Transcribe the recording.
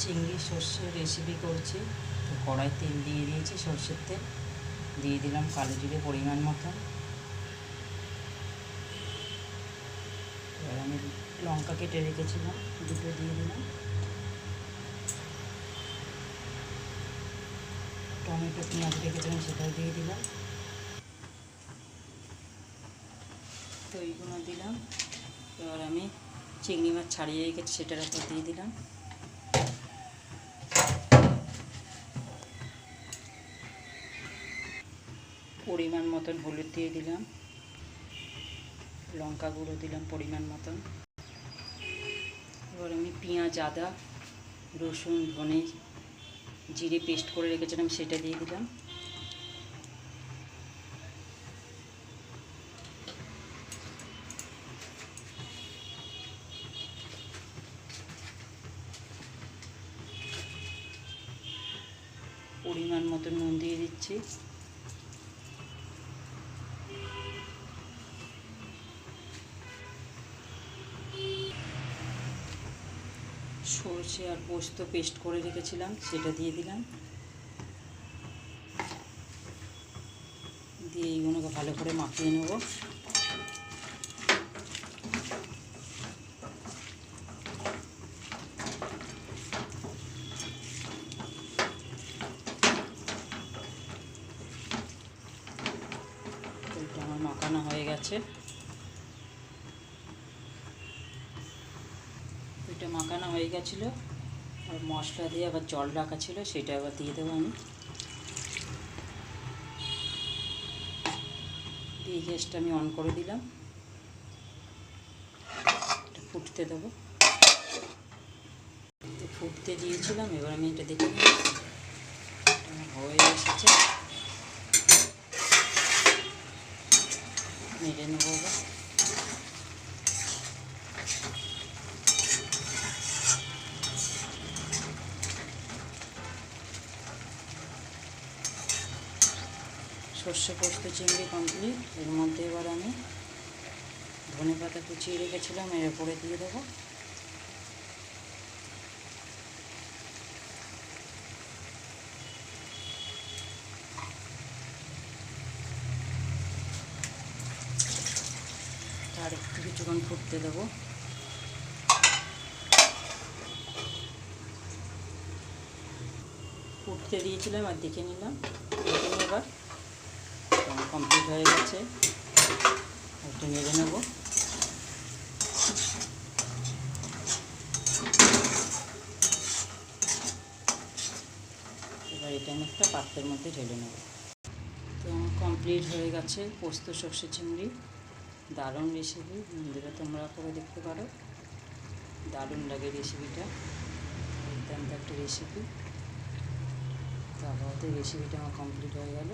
চিংড়ি সর্ষের রেসিপি করছি। তো কড়াই তেল দিয়ে দিয়েছি, সর্ষের তেল দিয়ে দিলাম কালো জিরে পরিমাণ মতন। এবার আমি লঙ্কা কেটে রেখেছিলাম, দুটো দিয়ে দিলাম। টমেটো পেঁয়াজ রেখেছিলাম, সেটাও দিয়ে দিলাম। তো এইগুলো দিলাম। এবার আমি চিংড়ি মাছ ছাড়িয়ে রেখেছি, সেটার উপর দিয়ে দিলাম। পরিমাণ মতন হলুদ দিয়ে দিলাম, লঙ্কা গুঁড়ো দিলাম পরিমাণ মতন। এবার আমি পেঁয়াজ, আদা, রসুন, ধনে, জিরে পেস্ট করে রেখেছিলাম, সেটা দিয়ে দিলাম। পরিমাণ মতো নুন দিয়ে দিচ্ছি। সরষে আর পোস্ত পেস্ট করে রেখেছিলাম, সেটা দিয়ে দিলাম। দিয়ে এইগুলোকে ভালো করে মাখিয়ে নেব। এটা আমার মাখানো হয়ে গেছে। এটা মাখানো হয়ে গেছিলো, আর মশলা দিয়ে আবার জল রাখা ছিল, সেটা আবার দিয়ে দেবো আমি। দিয়ে গ্যাসটা আমি অন করে দিলাম, এটা ফুটতে দেবো। ফুটতে দিয়েছিলাম, এবার আমি এটা দেখে নিই, এটা হয়ে এসেছে। নেড়ে নেবো এবার। সর্ষে পোস্ত চিংড়ি কমপ্লিট। এর মধ্যে এবার আমি ধনে পাতা কুচিয়ে রেখেছিলাম, এর উপরে দিয়ে দেবো। আর একটু কিছুক্ষণ ফুটতে দেবো। ফুটতে দিয়েছিলাম আর দেখে নিলাম, দেখে এবার কমপ্লিট হয়ে গেছে। একটু নেড়ে নেব। এবার এটা আমি একটা পাত্রের মধ্যে ঢেলে নেব। তো কমপ্লিট হয়ে গেছে পোস্ত সর্ষে চিংড়ি। দারুণ রেসিপি, বন্ধুরা তোমরা করে দেখতে পারো। দারুণ লাগে রেসিপিটা, দুর্দান্ত একটা রেসিপি। তারপরে রেসিপিটা আমার কমপ্লিট হয়ে গেল।